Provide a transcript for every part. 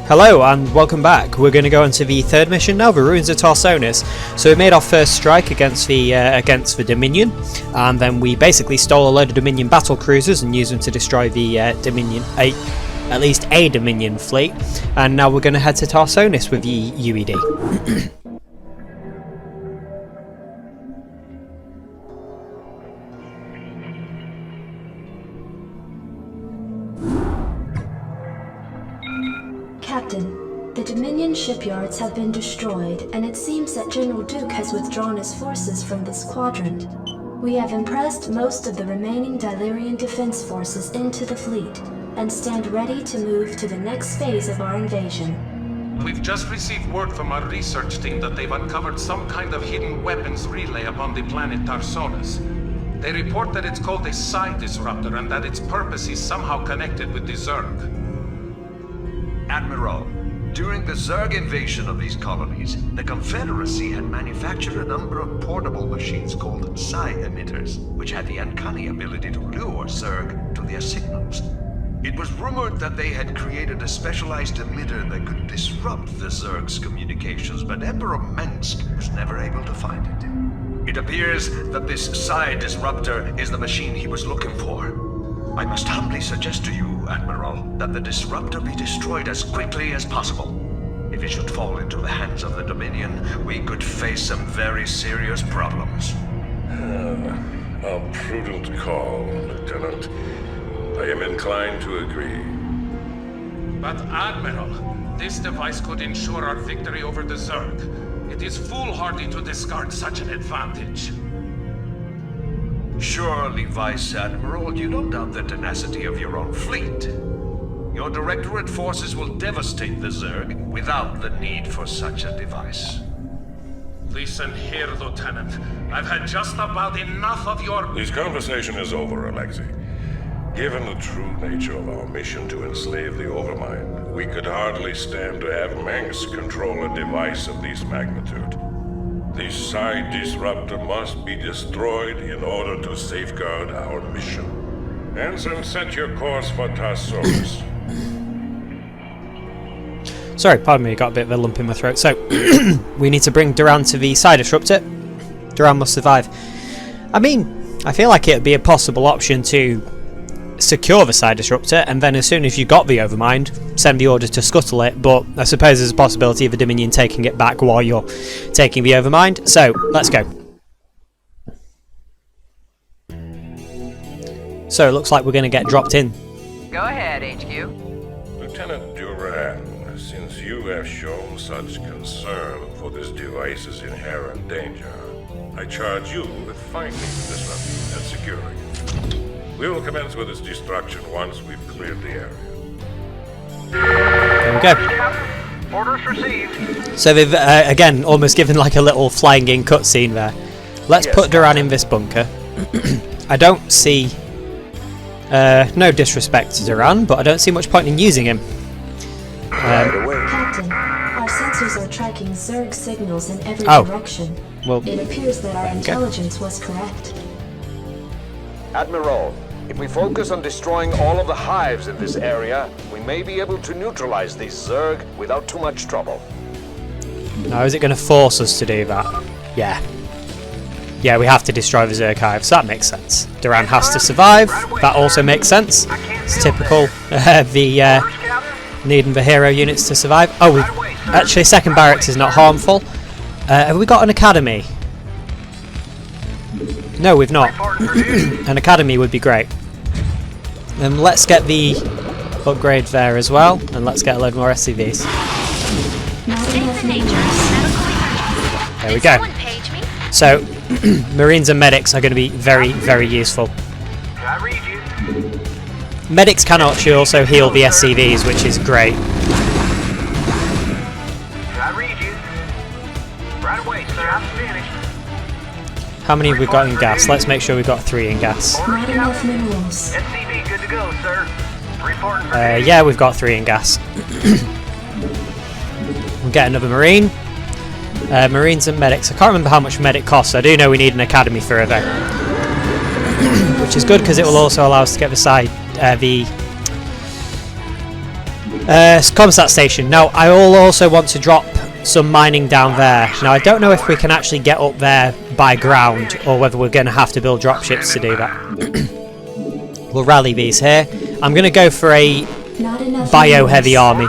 Hello and welcome back. We're going to go into the third mission now, the ruins of Tarsonis. So we made our first strike against the Dominion, and then we basically stole a load of Dominion battle cruisers and used them to destroy the at least a Dominion fleet. And now we're going to head to Tarsonis with the UED. Captain, the Dominion shipyards have been destroyed, and it seems that General Duke has withdrawn his forces from this quadrant. We have impressed most of the remaining Dilerian defense forces into the fleet, and stand ready to move to the next phase of our invasion. We've just received word from our research team that they've uncovered some kind of hidden weapons relay upon the planet Tarsonis. They report that it's called a psi disruptor and that its purpose is somehow connected with the zerg. Admiral, during the Zerg invasion of these colonies, the Confederacy had manufactured a number of portable machines called psi emitters, which had the uncanny ability to lure Zerg to their signals. It was rumored that they had created a specialized emitter that could disrupt the Zerg's communications, but Emperor Mengsk was never able to find it. It appears that this psi disruptor is the machine he was looking for. I must humbly suggest to you, Admiral, that the disruptor be destroyed as quickly as possible. If it should fall into the hands of the Dominion, we could face some very serious problems. A prudent call, Lieutenant. I am inclined to agree. But Admiral, this device could ensure our victory over the zerg. It is foolhardy to discard such an advantage. Surely, Vice Admiral, you don't doubt the tenacity of your own fleet. Your Directorate forces will devastate the Zerg without the need for such a device. Listen here, Lieutenant. I've had just about enough of your... This conversation is over, Alexei. Given the true nature of our mission to enslave the Overmind, we could hardly stand to have Mengsk control a device of this magnitude. The psi disruptor must be destroyed in order to safeguard our mission. Ensign, set your course for Tarsonis. Sorry, pardon me, I got a bit of a lump in my throat. So, we need to bring Duran to the psi disruptor. Duran must survive. I mean, I feel like it would be a possible option to secure the psi disruptor, and then as soon as you got the Overmind, send the order to scuttle it, but I suppose there's a possibility of the Dominion taking it back while you're taking the Overmind, so let's go. So it looks like we're going to get dropped in. Go ahead, HQ. Lieutenant Duran, since you have shown such concern for this device's inherent danger, I charge you with finding the disruptor and securing it. We will commence with its destruction once we've cleared the area. There we go. Orders received. So they've, again, almost given like a little flying in cutscene there. Let's put Duran in this bunker. I don't see... no disrespect to Duran, but I don't see much point in using him. Captain, our sensors are tracking Zerg signals in every direction. Well, it appears that our intelligence was correct. Admiral, if we focus on destroying all of the hives in this area, we may be able to neutralize these Zerg without too much trouble. now is it going to force us to do that? Yeah. Yeah, we have to destroy the Zerg hives. That makes sense. Duran has to survive. That also makes sense. It's typical needing the hero units to survive. Oh, actually, second barracks is not harmful. Have we got an academy? No, we've not. An academy would be great. Let's get the upgrade there as well, and let's get a load more SCVs. There we go. So, Marines and medics are going to be very, very useful. Medics can actually also heal the SCVs, which is great. How many have we got in gas? Let's make sure we've got 3 in gas. Not enough minerals. SCV good to go, sir. Reporting for Yeah, we've got 3 in gas. We'll get another Marine. Marines and medics. I can't remember how much medic costs. I do know we need an academy for it though. Which is good because it will also allow us to get the Comsat station. Now, I will also want to drop some mining down there. Now, I don't know if we can actually get up there by ground, or whether we're going to have to build dropships to do that. We'll rally these here. I'm going to go for a bio-heavy army.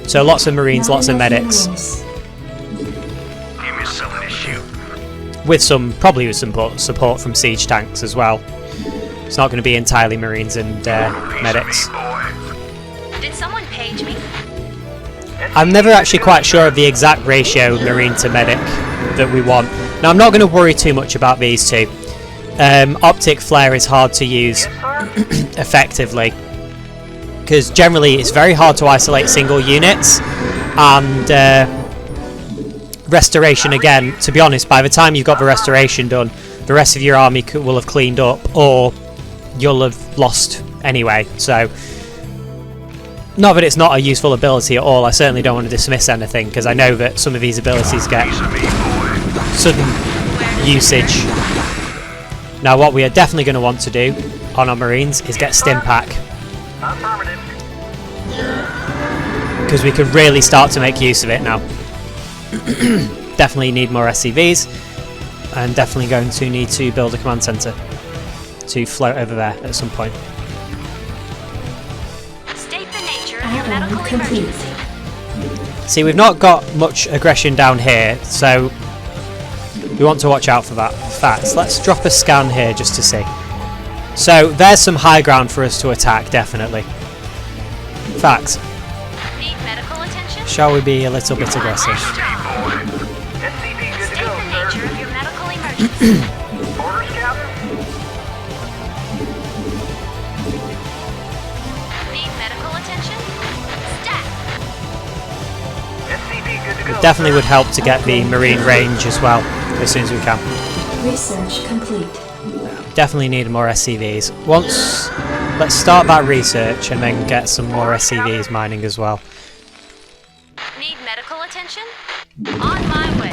So lots of marines, lots of medics. Give me something to shoot. With some, probably with some support from siege tanks as well. It's not going to be entirely marines and medics. Did someone page me? I'm never actually quite sure of the exact ratio marine to medic that we want. Now, I'm not going to worry too much about these two. Optic flare is hard to use effectively, because generally it's very hard to isolate single units, and restoration, again, to be honest, by the time you've got the restoration done, the rest of your army will have cleaned up, or you'll have lost anyway. So, not that it's not a useful ability at all, I certainly don't want to dismiss anything, because I know that some of these abilities get sudden usage. Now, what we are definitely going to want to do on our marines is get stim pack, Affirmative. because we can really start to make use of it now. Definitely need more SCVs, and definitely going to need to build a command centre to float over there at some point. State the nature of your medical emergency. See, we've not got much aggression down here, so we want to watch out for that. In fact, let's drop a scan here just to see. So there's some high ground for us to attack, definitely. In fact, Need medical attention? shall we be a little bit aggressive? SCV good to State go, the sir. nature of your medical emergency. Orders, Captain. Need medical attention? Stat. SCV good to go. Definitely would help to get the marine range as well, as soon as we can. Research complete. Definitely need more SCVs. Let's start that research and then get some more SCVs mining as well. Need medical attention? On my way.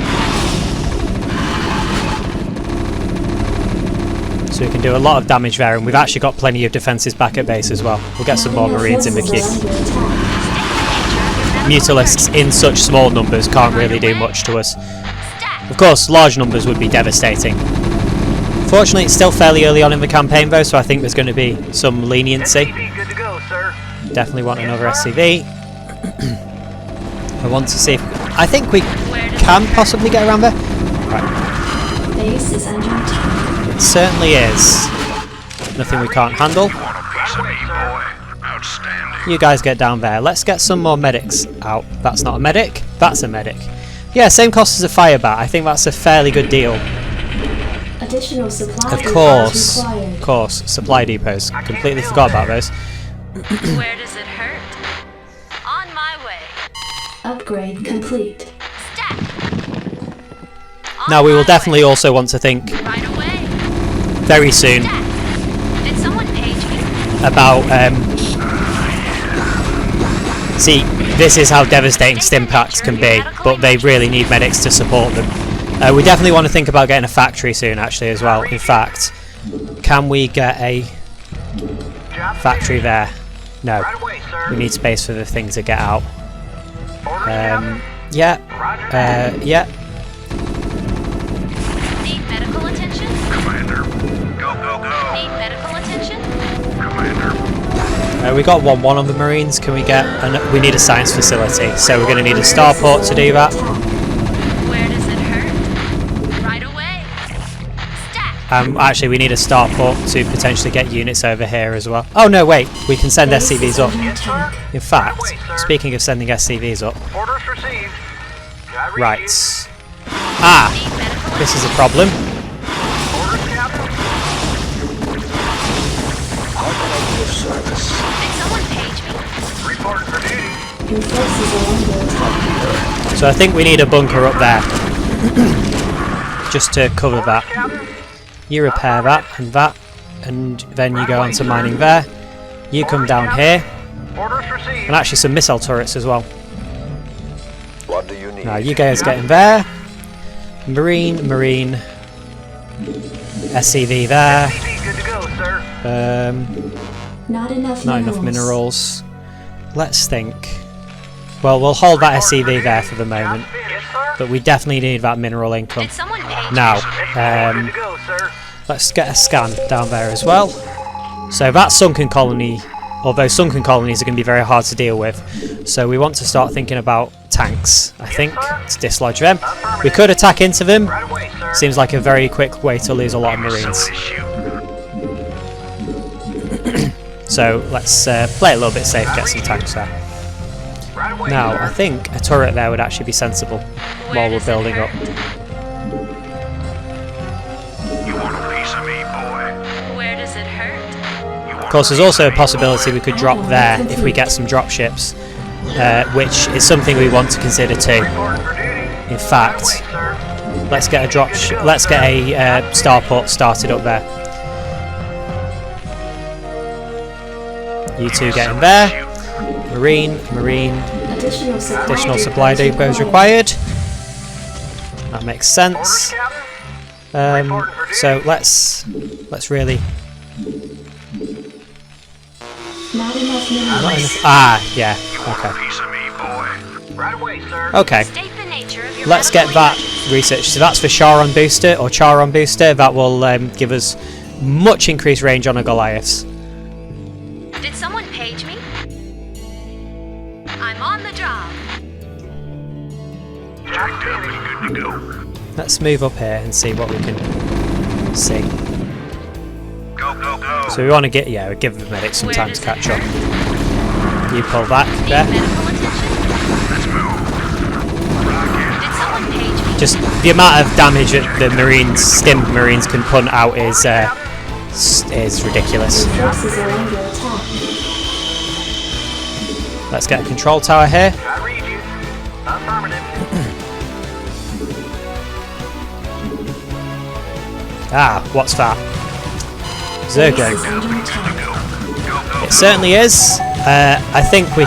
So we can do a lot of damage there, and we've actually got plenty of defences back at base as well. We'll get some more marines in the queue. State the nature of your medical Mutalisks in such small numbers can't really do much to us. Stat. Of course, large numbers would be devastating. Fortunately, it's still fairly early on in the campaign though, so I think there's going to be some leniency. SCV good to go, sir. Definitely want another SCV. I want to see if... I think we can possibly get around there. Right. Base is under attack. It certainly is. Nothing we can't handle. Want a piece of me, boy? Outstanding. You guys get down there. Let's get some more medics out. That's not a medic. That's a medic. Yeah, same cost as a fire bat. I think that's a fairly good deal. Additional supply Of depots required. course, supply depots. Completely forgot about those. Where does it hurt? On my way. Upgrade complete. Stat. On Now, we will my definitely way. also want to think Right away. very soon Stat. Did someone page me? about... See, this is how devastating stim packs can be, but they really need medics to support them. We definitely want to think about getting a factory soon, actually, as well. In fact, can we get a factory there? No. Right away, sir. We need space for the thing to get out. Orders, Captain. Yeah. Roger. Yeah. Need medical attention? Commander. Go, go, go. Need medical attention? Commander. We got 1-1 on the Marines. Can we get... we need a science facility, so we're going to need a starport to do that. Where does it hurt? Right away. Stat. Actually, we need a starport to potentially get units over here as well. Oh, no, wait. We can send Base is SCVs up. under attack. In fact, speaking of sending SCVs up... Orders received. I read Right. you. Ah! Need medical This is a problem. Orders, Captain. How can I be of service? Did someone page me? Reporting for duty. Your forces are under attack. So I think we need a bunker up there. Just to cover that. Captain. You repair that, and then you go on to mining there. You come down here. Orders received. And actually some missile turrets as well. What do you need? Now you guys get in there. Marine. SCV there. SCV good to go, sir. Not enough Not minerals. enough minerals. let's think. Well, we'll hold that SCV there for the moment, Yes, sir. but we definitely need that mineral income. Did someone page Now, Ready to go, sir. let's get a scan down there as well. So that sunken colony, although sunken colonies are going to be very hard to deal with, so we want to start thinking about tanks, I think, to dislodge them. We could attack into them. Right away, sir. Seems like a very quick way to lose a lot of marines. So let's play a little bit safe, get some tanks there. Right away, Now, sir. I think a turret there would actually be sensible while we're does it building up. hurt? You want a piece of me, boy? Where does it hurt? Of course, there's also a possibility we could drop there if we get some drop ships, which is something we want to consider too. Reporting for duty. In fact, Sir. let's get a let's get a starport started up there. You two get in there. Marine. Additional supply depots required. That makes sense. So let's really. Not enough minerals. Ah, yeah. Okay. Piece of me, boy. Right away, sir. Okay. State the nature of your Let's get medical that emergency. research. So that's for Charon booster or Charon booster. That will give us much increased range on a Goliaths. Did someone page me? I'm on the job. Job finished. Good to go. Let's move up here and see what we can see. Go, go, go. So we want to give the medics some Where time does to it catch up. hurt? You pull back Need there. medical attention? Let's move. Did someone page me? Just the amount of damage that the stim marines can put out is ridiculous. Forces are under attack. Let's get a control tower here. I read you. Affirmative. Ah, what's that? Base Zerg. is under attack. It certainly is. I think we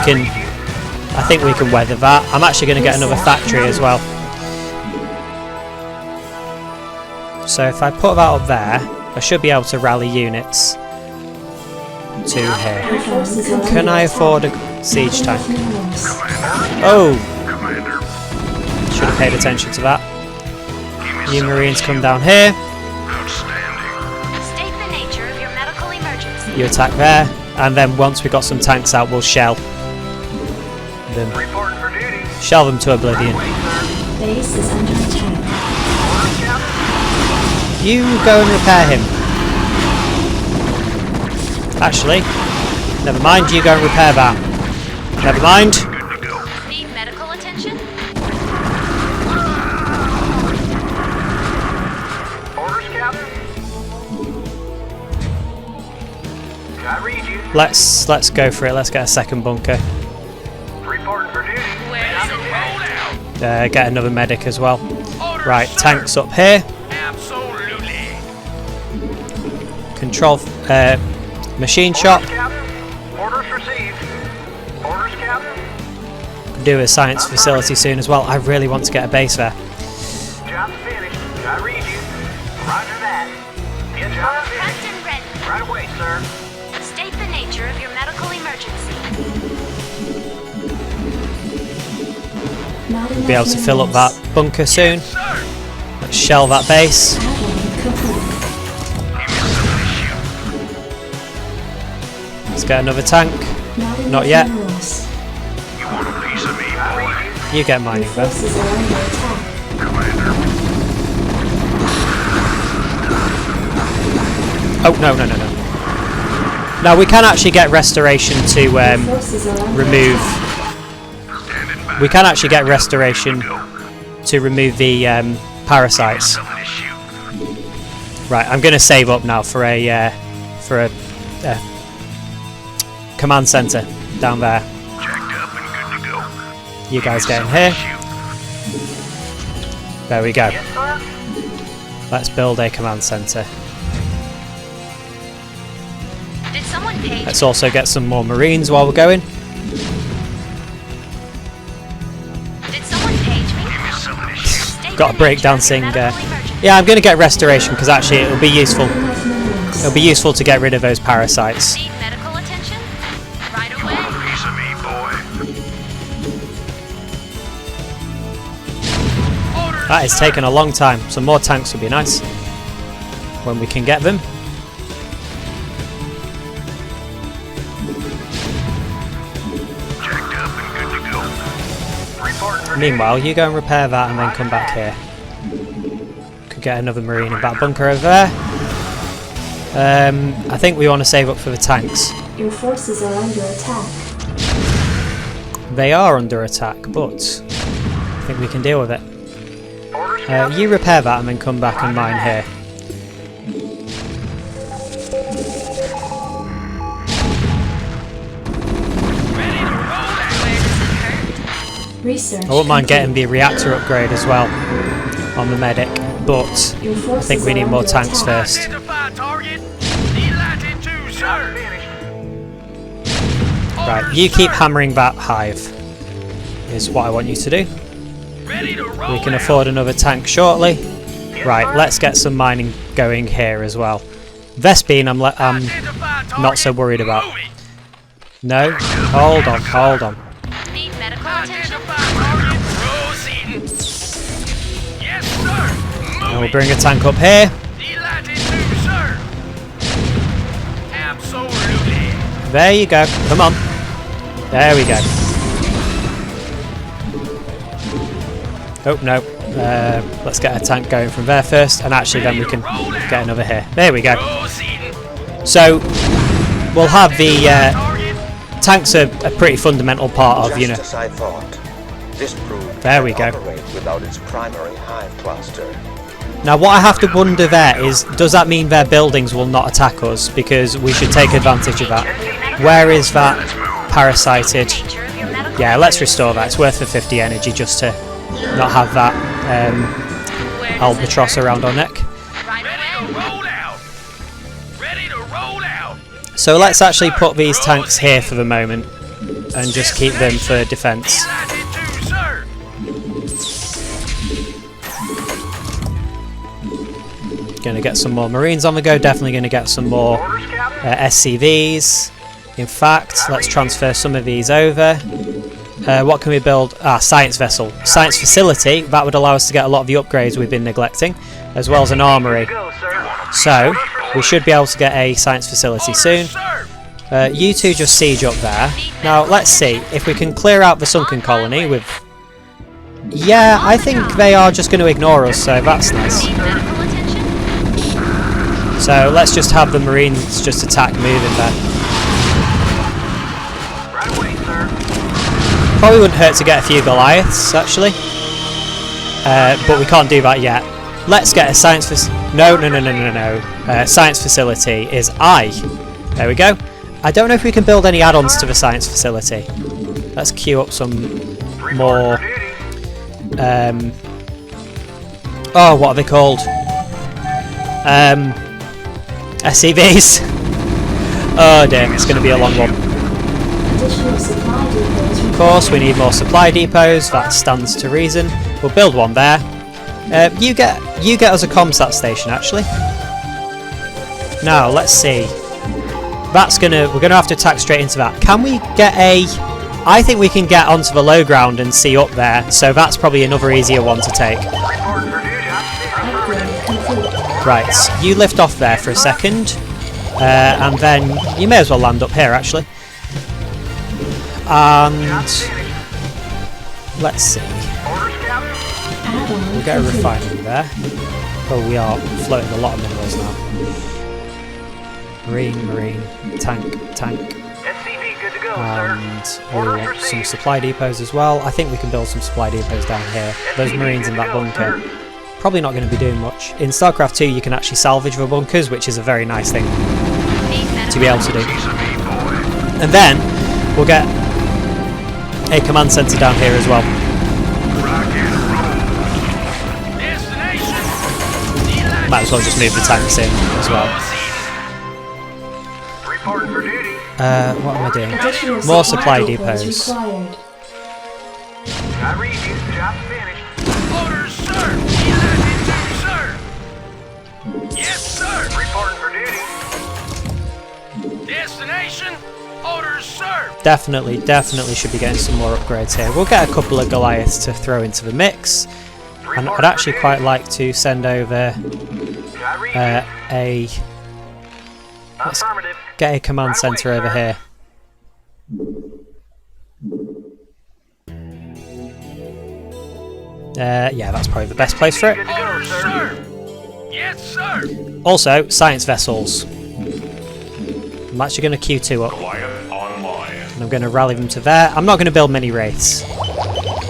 can weather that. I'm actually going to get another factory as well. So if I put that up there, I should be able to rally units to here. Our forces are Can under I attack. afford a siege Not tank? enough minerals. Oh, Commander. should have paid attention to that. You marines come down here. Outstanding. State the nature of your medical emergency. You attack there, and then once we got some tanks out, we'll shell them. Reporting for duty. Shell them to oblivion. Wait, sir. Base is under attack. Orders, Captain. You go and repair him. Actually, never mind. You go and repair that. Never mind. Good to go. Need medical attention? Orders, Captain. I read you. Let's go for it. Let's get a second bunker. Reporting for duty. Where does it hurt? Get another medic as well. Right, tanks up here. Absolutely. Control machine shop. Orders, Captain. Orders received. Orders, Captain. Do a science facility soon as well. I really want to get a base there. Job finished. I read you. Roger that. Yes, job finished. Captain ready. Right away, sir. State the nature of your medical emergency. Not enough Be able to fill up minerals. that bunker soon. Let's shell that base. Battling complete. Let's get another tank. Not yet. enough minerals. You want a piece of me, boy? You get Our mining there. forces are under attack. Commander. Oh no. Now we can actually get restoration to Forces are under remove. Standing by. We can actually get restoration Go. to remove the parasites. Something to shoot. Right, I'm going to save up now for a command center down there. Jacked up and good to go. You guys get in here. Shoot. There we go. Yes, sir. Let's build a command center. Did someone page Let's also get some more marines while we're going. Did someone page me? Give me something to shoot. State Got a the break nature of your dancing. medical emergency. Yeah, I'm going to get restoration because actually it'll be useful. Not enough minerals. It'll be useful to get rid of those parasites. Need medical attention? Right away. Piece of me, boy. That is taking a long time. Some more tanks would be nice when we can get them. Checked up and good to go. Reporting for Meanwhile, you go and repair that and then come back here. Could get another marine in that bunker over there. I think we want to save up for the tanks. Your forces are under attack. They are under attack, but I think we can deal with it. orders. You repair that and then come back and mine here. Where does it hurt? Research. I wouldn't mind getting complete. the reactor upgrade as well on the medic, but Your I forces think we are need more under tanks attack. first. Identify target. Delighted to, sir. Right, you keep hammering that hive, is what I want you to do. Ready to roll We can out. afford another tank shortly. Right, let's get some mining going here as well. Vespine, I'm Identify target. not so worried about. Moving. No, hold on, hold on. Need medical attention? Identify target. Proceeding. Yes, sir. And we'll Moving. bring a tank up here. Delighted to, sir. Absolutely. There you go. Come on. There we go. Oh, no. Let's get a tank going from there first, and actually then we can get another here. There we go. Proceeding. So, we'll have the Target. tanks are a pretty fundamental part of, you know. Just as I thought. This proved There we go. operate without its primary hive cluster. Now what I have to wonder there is, does that mean their buildings will not attack us? Because we should take advantage of that. Where is that parasited? Nature of your medical Yeah, let's restore that. It's worth the 50 energy just to not have that Where does it albatross hurt? around our neck. Right Ready away. to roll out. Ready to roll out. So let's actually put these tanks here for the moment and just keep them for defence. Delighted to, sir. Going to get some more marines on the go. Definitely going to get some more Orders, Captain. SCVs. In fact, let's transfer some of these over. What can we build? Science vessel. Science facility. That would allow us to get a lot of the upgrades we've been neglecting, as well as an armory. Go, sir. So, we should be able to get a science facility soon. Sir. You two just siege up there. Now, let's see if we can clear out the sunken colony with... Yeah, I think they are just going to ignore us, so that's nice. Need medical attention? So, let's just have the marines just attack moving there. Right away, sir. Probably wouldn't hurt to get a few Goliaths, actually. But we can't do that yet. Let's get a science No. Science facility is I. There we go. I don't know if we can build any add-ons to the science facility. Let's queue up some more... oh, what are they called? SCVs. Oh dear, it's going to be a long one. Additional supply depots. Of course, we need more supply depots. That stands to reason. We'll build one there. You get us a comsat station, actually. Now, let's see. We're gonna have to attack straight into that. Can we get a? I think we can get onto the low ground and see up there. So that's probably another easier one to take. Report for duty. Upgrade complete. Right, you lift off there for a second, and then you may as well land up here, actually. And let's see. Orders, Captain. Add-on We'll get a complete. refinery there. Oh, we are floating a lot of minerals now. Marine, tank, SCV good to go, and sir. we Orders want some received. supply depots as well. I think we can build some supply depots down here. Those marines in that bunker, probably not going to be doing much. In StarCraft 2 you can actually salvage the bunkers, which is a very nice thing Need medical to be able to do. Piece of meat, boy. And then we'll get a command centre down here as well. Rock and roll. Destination. Might as well just move the tanks in as well. Report for duty. What am I doing? Additional More supply depots. required. I read you. Job finished. Orders, sir. Delighted to, sir. Yes, sir. Report for duty. Destination. Orders, sir. Definitely should be getting some more upgrades here. We'll get a couple of Goliaths to throw into the mix. And I'd actually quite like to send over let's get a command centre over here. Yeah, that's probably the best place for it. Orders, sir. Yes, sir. Also, science vessels. I'm actually going to queue 2 up. Goliath online. And I'm going to rally them to there. I'm not going to build many wraiths.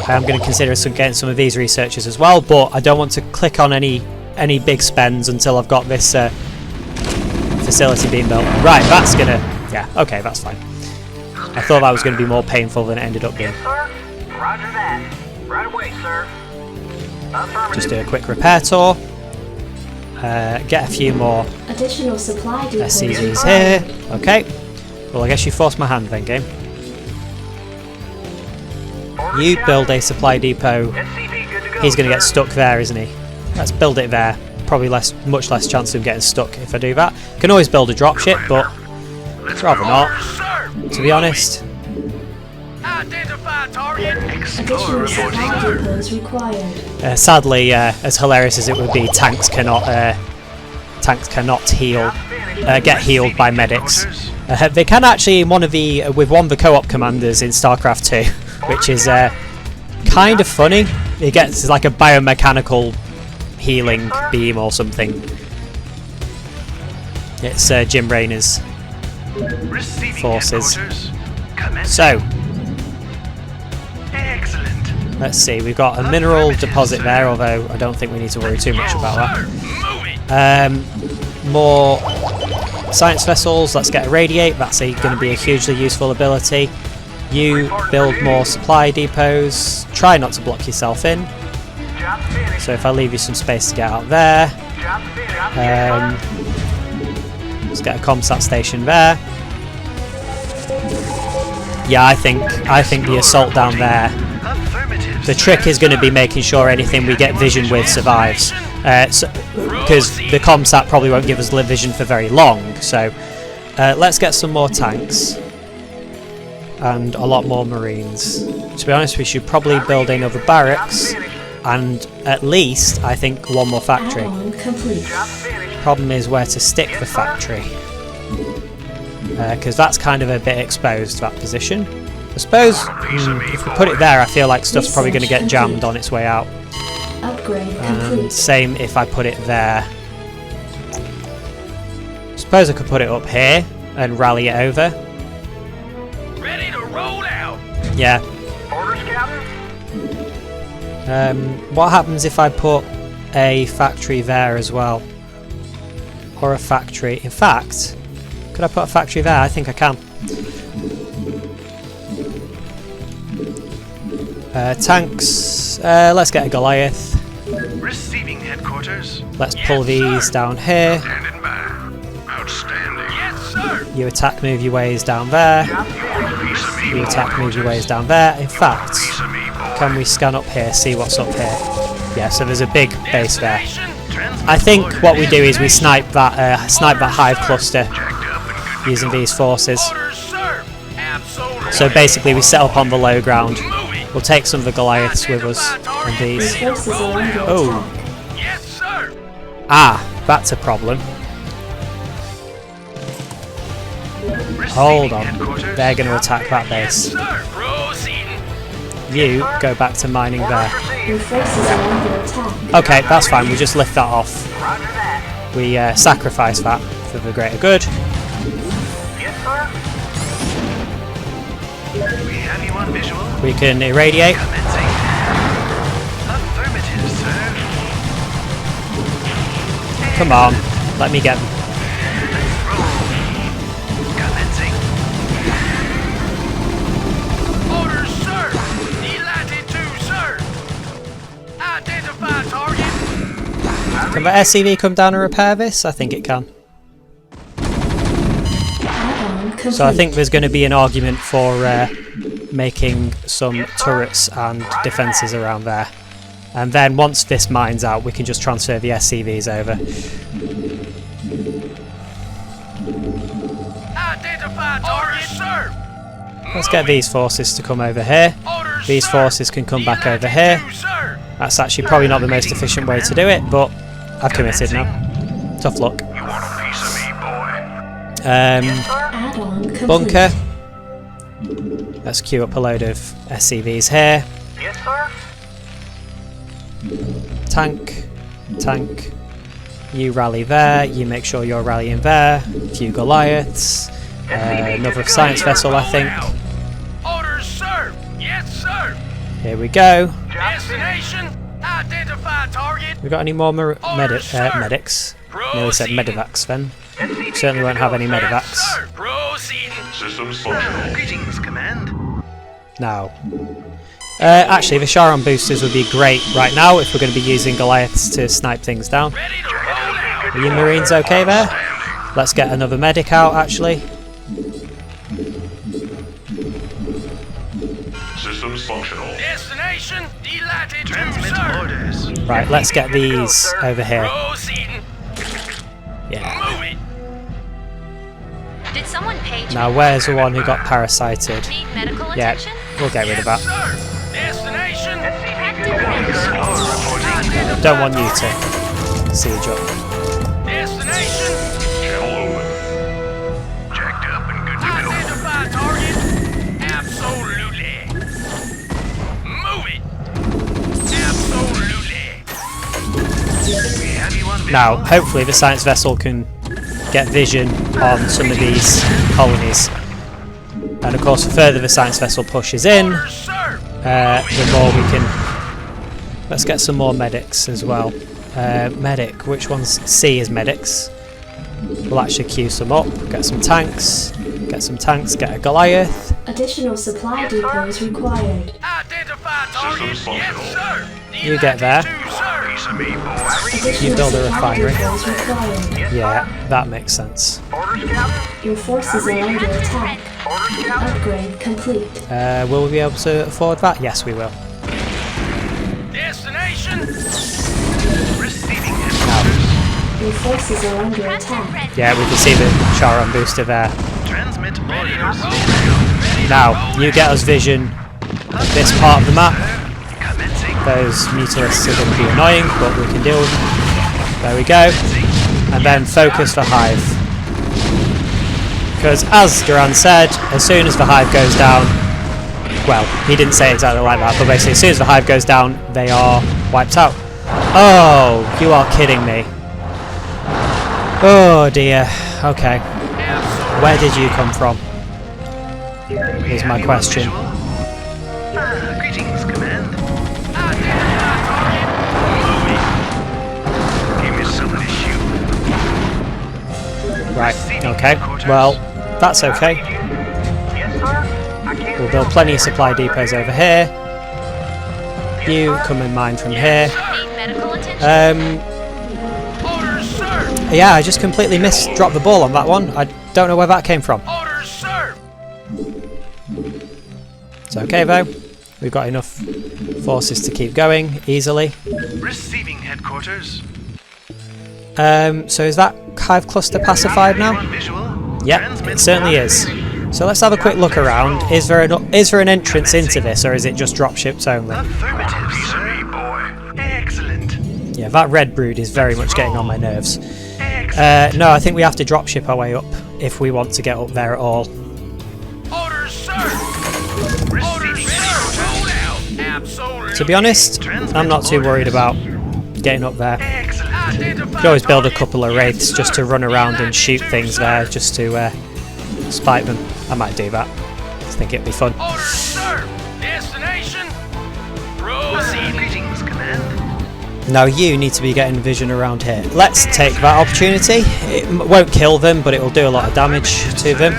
I am going to consider getting some of these researchers as well, but I don't want to click on any big spends until I've got this facility being built. Right, that's going to... Yeah, okay, that's fine. I thought that was going to be more painful than it ended up being. Yes, sir. Roger that. Right away, sir. Just do a quick repair tour. Get a few more Additional supply depots SCVs required. here. Okay. Well, I guess you forced my hand then, game. You build a supply depot. SCV good to go, He's going to get sir. stuck there, isn't he? Let's build it there. Probably much less chance of him getting stuck if I do that. Can always build a dropship, but I'd rather not, Sir. to be honest. Identify target. Additional supply depots required. Sadly, as hilarious as it would be, tanks cannot heal, get healed by medics. They can actually with one of the co-op commanders in StarCraft 2, which is kind of funny. It gets like a biomechanical healing beam or something. It's Jim Rayner's Receiving forces. headquarters. Commence. So, Excellent. let's see, we've got a mineral deposit there, although I don't think we need to worry too much about that. More science vessels, let's get a radiate, that's going to be a hugely useful ability. You build more supply depots, try not to block yourself in. Job finished. So if I leave you some space to get out there, Job finished. let's get a comsat station there. Yeah, I think the assault down there. Affirmative. The trick is going to be making sure anything we get vision with survives, because the comsat probably won't give us vision for very long. So let's get some more tanks and a lot more marines. To be honest, we should probably build another barracks and at least, I think, one more factory. Add-on complete. Job finished. Problem is where to stick the factory, because that's kind of a bit exposed, that position. I suppose if we put it there, I feel like stuff's probably going to get jammed on its way out. Upgrade And complete. same if I put it there. Suppose I could put it up here and rally it over. Ready to roll out. Yeah. Orders, Captain. What happens if I put a factory there as well? Or a factory... In fact, could I put a factory there? I think I can. Tanks. Let's get a Goliath. Receiving headquarters. Let's pull these down here. Standing by. Outstanding. Yes, sir. You attack, move your ways down there. Job finished. You attack, move your ways down there. In fact, can we scan up here, see what's up here? Yeah, so there's a big base there. I think what we do is we snipe that hive cluster using these forces. Orders, sir. Absolutely. So basically we set up on the low ground. We'll take some of the Goliaths with us and these. Forces are under Oh. attack. Yes, sir. Ah, that's a problem. Hold on, they're going to attack that base. Sir, proceeding. You go back to mining there. Your forces are under attack. Okay, that's fine, we just lift that off. Roger that. We sacrifice that for the greater good. Yes, sir. We have you on visual. We can irradiate. Commencing. Affirmative, sir. Come on, let me get them. Commencing. Orders, sir. Latitude, sir. Identify target. Can the SCV come down and repair this? I think it can. Add-on complete. So I think there's going to be an argument for making some turrets and defences around there. And then once this mine's out, we can just transfer the SCVs over. Identify target, sir. Let's get these forces to come over here. Orders, These sir. forces can come back over here. Latitude, sir. That's actually probably not the most efficient way to do it, but I've committed now. Tough luck. You want a piece of me, boy? Add-on complete. Bunker. Let's queue up a load of SCVs here. Yes, sir. Tank. You rally there. You make sure you're rallying there. A few Goliaths. Another science vessel, I think. Orders, sir. Yes, sir. Here we go. Destination. Identify target. We got any more medics? Nearly said medivacs then. Certainly won't have any medivacs. Sir, proceeding. Systems functional. Greetings, command. Now. Actually, the Charon boosters would be great right now if we're going to be using Goliaths to snipe things down. Ready to roll out. Are you Marines okay there? Let's get another medic out, actually. Systems functional. Destination. Delighted to, sir. Orders. Right, let's get these over here. Proceeding. Yeah. Move it. Did someone page Now, me? where's the one who got parasited? Need medical Yeah, attention? we'll get rid of that. Sir. Destination. Don't want you to siege up. Destination. Channel open. Jacked up and good to go. Identify target. Absolutely. Move it. Absolutely. We have you on visual. Now, hopefully the science vessel can get vision on some of these colonies. And of course, the further the science vessel pushes in, Orders, sir. the more we can... Let's get some more medics as well. Medic, which one's C is medics? We'll actually queue some up, get some tanks, get a Goliath. Additional supply depots required. Identify target. Systems Yes, sir. You get there. Piece of me, boy. Additional You build a supply refinery. depots required. Yeah, that makes sense. Orders, Captain. Your forces are under attack. Orders, Captain. Upgrade complete. Will we be able to afford that? Yes, we will. Destination. Receiving Your forces are under attack. Yeah, we can see the Charon booster there. Transmit orders. Now, you get us vision of this part of the map. Commencing. Those mutalisks are going to be annoying, but we can deal with them. There we go. And then focus for Hive. Because as Duran said, as soon as the Hive goes down, well, he didn't say exactly like that, but basically as soon as the Hive goes down, they are wiped out. Oh, you are kidding me. Oh dear. Okay. Where did you come from? Is my question. Greetings, command. Identify target. Give me something to shoot. Right, okay. Well, that's okay. Yes, sir. I can't. We'll build plenty of supply depots over here. You come and mine from here. Need medical attention? Orders, sir. Yeah, I just completely dropped the ball on that one. I don't know where that came from. Orders, sir. It's okay though. We've got enough forces to keep going easily. Receiving headquarters. So is that Hive cluster pacified now? Visual. Yep, it certainly is. So let's have a quick look around. Is there an entrance into this, or is it just dropships only? Affirmative, sir. Boy. Excellent. Yeah, that red brood is very much getting on my nerves. Excellent. No, I think we have to dropship our way up if we want to get up there at all. Orders, sir. Orders, sir. Roll out. Absolutely. To be honest, I'm not too worried about getting up there. Excellent. You can always build a couple of wraiths just to run around and shoot things there, just to spite them. I might do that. I think it'd be fun. Orders, sir. Destination. Proceed. Greetings, command. Now you need to be getting vision around here. Let's take that opportunity. It won't kill them, but it will do a lot of damage to them.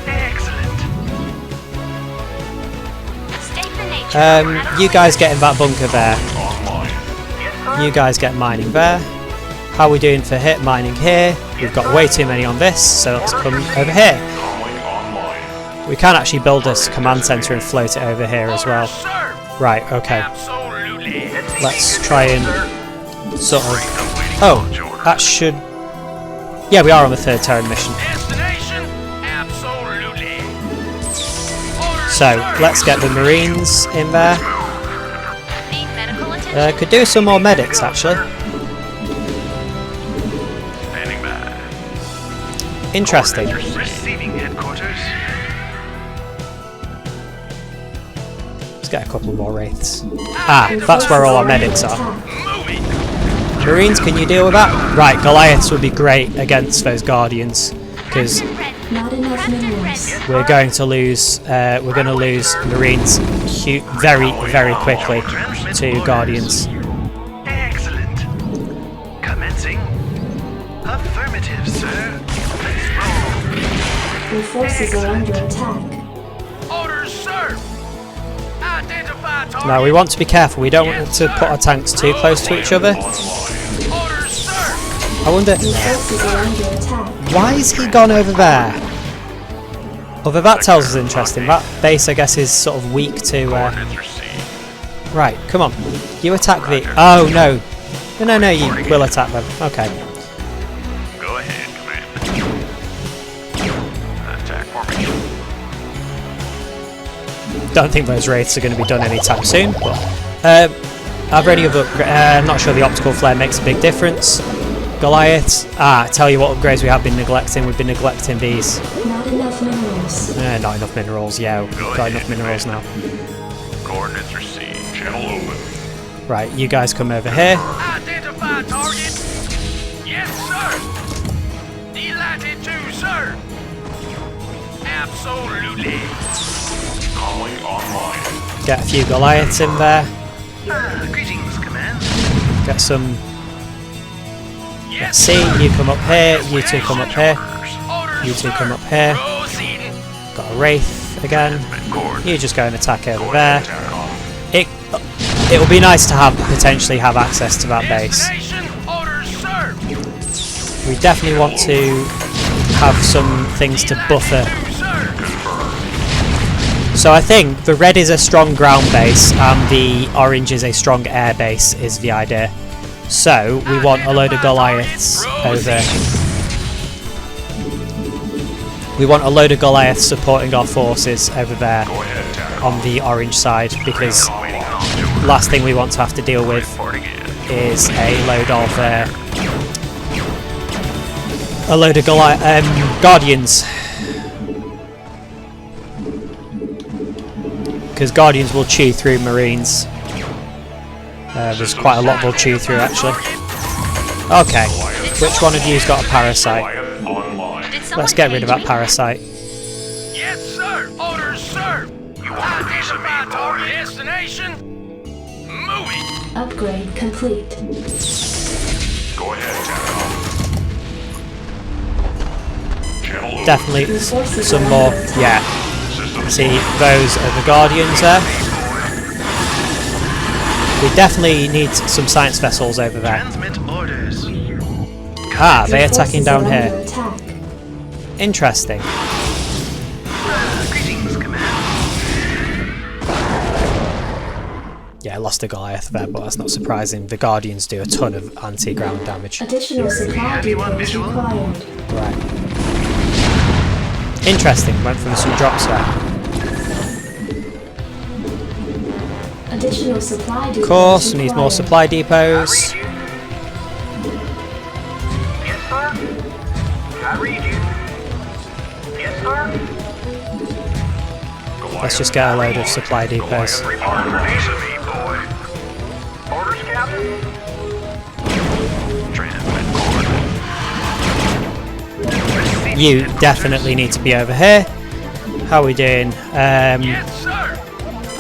Excellent. State the nature. You guys get in that bunker there. You guys get mining there. How are we doing for hit mining here? We've got way too many on this, so let's come over here. We can actually build a command center and float it over here as well. Sir. Right, okay. Absolutely. Let's try and sort of... Oh, that should... Yeah, we are on the third Terran mission. Destination. Absolutely. Orders, So, sir. let's get the Marines in there. Need medical attention? Could do some more medics actually. Standing by. Interesting. Receiving headquarters. Let's get a couple more wraiths. Ah, that's where all our medics are. Moving. Marines, can you deal with that? Right, Goliaths would be great against those Guardians because Not enough minerals. we're going to lose Marines very, very quickly to Guardians. Excellent. Commencing. Affirmative, sir. Let's roll. Your forces are under attack. Orders, sir. Identify target. Now we want to be careful, we don't want to put our tanks too close to each other. Orders, sir. I wonder, Your forces are under attack. why is he gone over there? Although that tells us interesting, that base I guess is sort of weak to... Coordinates received. Right, come on, you attack the... Oh no, no, you will attack them, okay. Go ahead, Commander. Attack formation. Don't think those wraiths are going to be done anytime soon, but are there any other I'm not sure the optical flare makes a big difference. Goliaths, tell you what upgrades we have been neglecting. We've been neglecting these. Not enough minerals. Not enough minerals, yeah, we've got enough minerals now. Coordinates received. Channel open. Right, you guys come over here. Identify target. Yes, sir. Delighted to, sir. Absolutely. Calling online. Get a few Goliaths in there. Greetings, command. Get some... Yes, See, you come up here, you two come up here, Orders, you two sir. come up here. Proceeding. Got a Wraith again. You just go and attack over there. It will be nice to potentially have access to that base. Destination. Orders, sir. We definitely want to have some things to buffer. Sir. So I think the red is a strong ground base and the orange is a strong air base is the idea. So we want a load of Goliaths over. We want a load of Goliaths supporting our forces over there on the orange side, because last thing we want to have to deal with is a load of Guardians. Because Guardians will chew through Marines. There's quite a lot we'll chew through actually. Okay, which one of you's got a parasite? Let's get rid of that parasite. Yes, sir. Orders, sir. You want a piece of me, boy? Destination. Moving. Upgrade complete. Go ahead, Channel. Definitely Your forces some are more. under attack. Yeah. See, those are the Guardians there. We definitely need some science vessels over there. Transmit orders. Ah, they're Your attacking forces are down under here. attack. Interesting. Greetings, command. Yeah, I lost a Goliath there, but that's not surprising. The Guardians do a ton of anti-ground damage. Additional supply Anyone depots visual? required. Right. Interesting, went from some drops there. Additional supply depots Of course, we need required. more supply depots. Yes, sir. I read you. Yes, sir. Let's just get a load of supply depots. Report for piece of me, boy. Orders, Captain. Transmit coordinates. You definitely need to be over here. How are we doing? Yes, sir.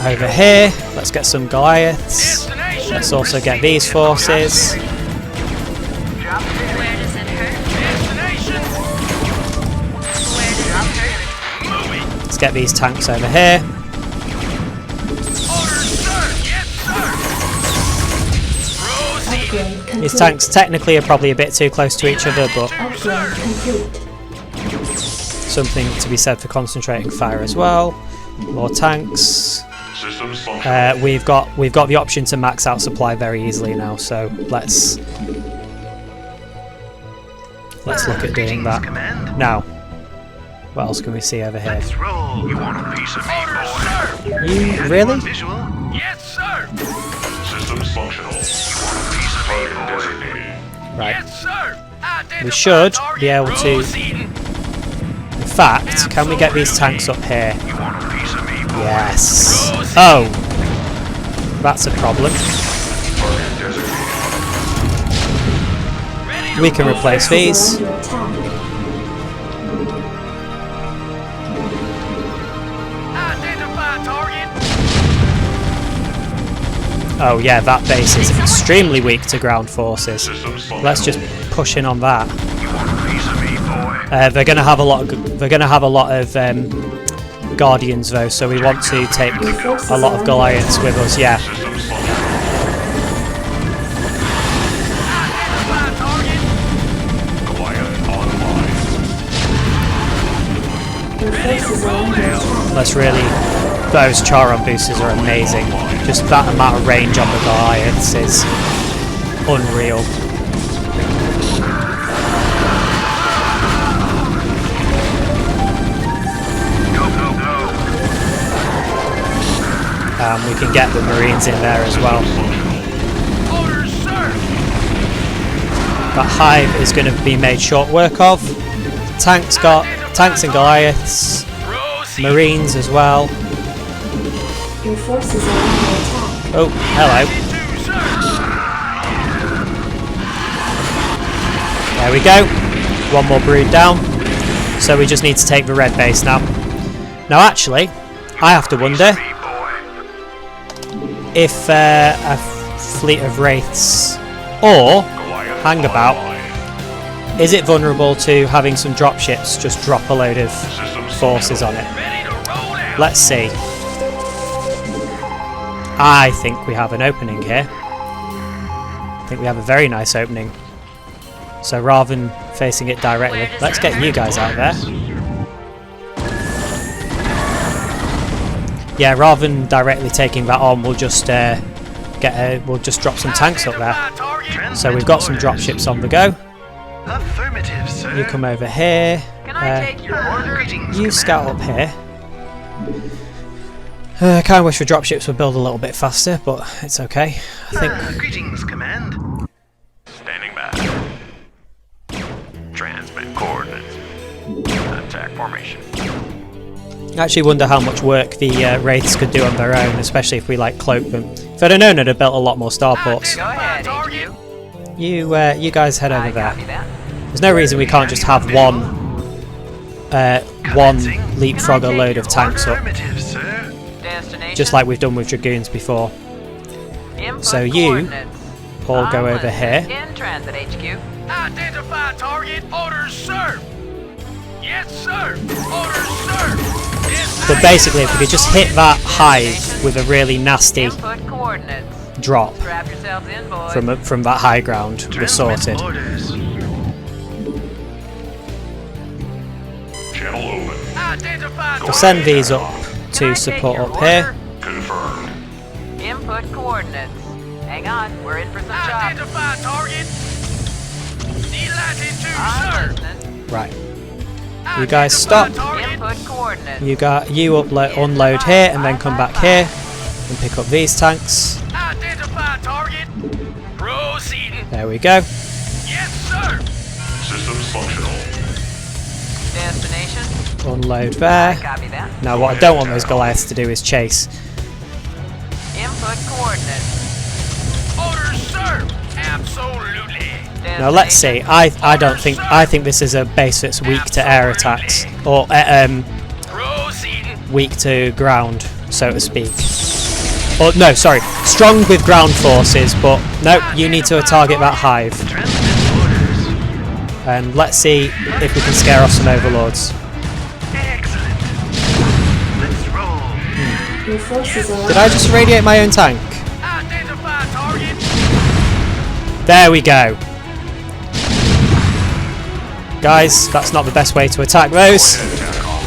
Over here. Let's get some Goliaths. Destination. Let's also get these forces. Job finished. Where does it hurt? Destination. Where does Job it hurt? finished. Moving. Let's get these tanks over here. Orders, sir. Yes, sir. Proceed. Upgrade complete. These tanks technically are probably a bit too close to each other, but Upgrade complete. something to be said for concentrating fire as well. More tanks. Systems function. We've got the option to max out supply very easily now, so let's look at doing Greetings, that. command. Now, what else can we see over here? Let's roll. You want a piece of me, boy? You really? Visual? Yes, sir. Systems functional. Target designated. Right. Yes, sir. We should be able to... Proceeding. In fact, can we get these tanks up here? You want a piece of me, boy? Yes. Oh! That's a problem. Target designated. Ready to We can roll. replace these. Under attack. Identify target. Oh yeah, that base is extremely weak to ground forces. Systems functional. Let's just push in on that. You want a piece of me, boy? They're going to have a lot. They're going to have a lot of guardians though, so we want to take a lot of Goliaths with us. Yeah. Systems functional. Identify target. Goliath online. Your forces are under attack. Let's really. Those Charon boosters are amazing. Just that amount of range on the Goliaths is unreal. Go, go, go. We can get the Marines in there as well. Orders, sir. That hive is going to be made short work of. Tanks and Goliaths, Proceed. Marines as well. Your forces are under attack. Oh, hello. There we go. One more brood down. So we just need to take the red base now. Now actually, I have to wonder if a fleet of wraiths or hangabout, is it vulnerable to having some dropships just drop a load of forces on it? Let's see. I think we have an opening here. I think we have a very nice opening. So rather than facing it directly, let's get you guys out there. Yeah, rather than directly taking that on, we'll just we'll just drop some tanks up there. So we've got some dropships on the go. Affirmative, sir. You come over here. Can I take your order? You scout up here. I kind of wish the dropships would build a little bit faster, but it's okay. I think. Greetings, command. Standing by. Transmit coordinates. Attack formation. I actually wonder how much work the wraiths could do on their own, especially if we like cloak them. If I'd have known, I'd have built a lot more starports. Go ahead, HQ. You guys head over there. There's no reason we can't just have one leapfrog a load of tanks up, Affirmative, sir. just like we've done with dragoons before. So you all go over here. In transit, HQ. Identify target. Orders, sir. Yes, sir. Orders, sir. But basically, if we could just hit that hive with a really nasty Input coordinates. drop Strap yourselves in, boys. from that high ground, we're sorted. Orders. Channel open. Identify We'll send these up to support up here. Confirmed. Input coordinates. Hang on, we're in for some chops. Identify target. Latitude, I'm sir. listening. Right. You guys stop. Input coordinates. You unload here and then come back here and pick up these tanks. Identify target. Proceeding. There we go. Yes, sir. Systems functional. Destination. Unload there. Copy that. Now what I don't want those Goliaths to do is chase. Input coordinates. Orders, sir. Absolutely. Now let's see. I think this is a base that's weak to air attacks or Proceeding. weak to ground, so to speak. Or no, sorry, strong with ground forces, but no, you need to target that hive. Transmit orders. And let's see if we can scare off some overlords. Excellent. Let's roll. Your forces are Did I just irradiate my own tank? Identify target. There we go. Guys, that's not the best way to attack those.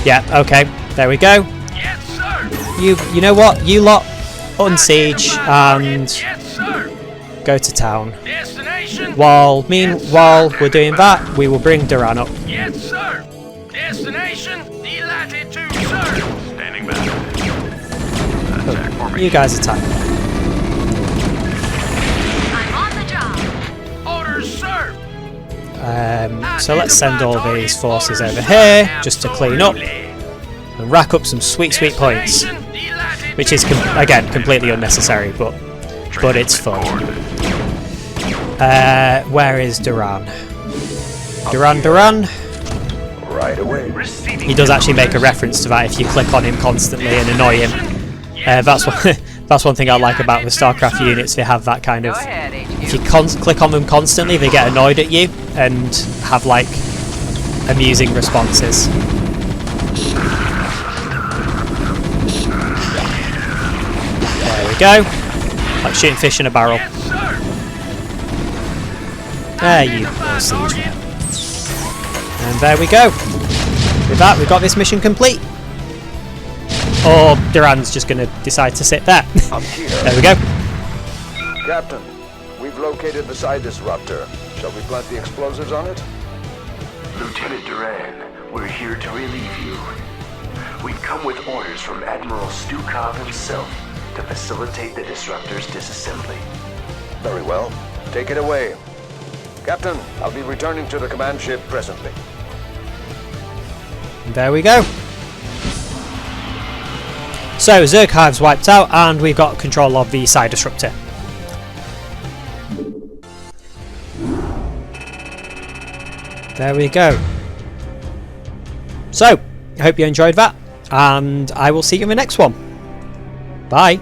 Yeah, okay, there we go. Yes, sir. You know what? You lot unsiege and Yes, sir. go to town. Destination. While we're doing that, we will bring Duran up. Yes, sir. Destination. Latitude, sir. Standing by. Attack formation. You guys attack. So let's send all these forces over here just to clean up and rack up some sweet points, which is again completely unnecessary, but it's fun. Where is Duran? Duran. Right away. He does actually make a reference to that if you click on him constantly and annoy him. That's one thing I like about the StarCraft units. They have that kind of. Go ahead, HQ. If you click on them constantly, they get annoyed at you and have like amusing responses. There we go. Like shooting fish in a barrel. There you go, siege man. And there we go. With that, we've got this mission complete. Or Duran's just going to decide to sit there. Up here. There we go. Captain, we've located the psi disruptor. Shall we plant the explosives on it? Lieutenant Duran, we're here to relieve you. We've come with orders from Admiral Stukov himself to facilitate the disruptor's disassembly. Very well. Take it away. Captain, I'll be returning to the command ship presently. And there we go. So, Zerg hives wiped out, and we've got control of the psi disruptor. There we go. So, I hope you enjoyed that, and I will see you in the next one. Bye.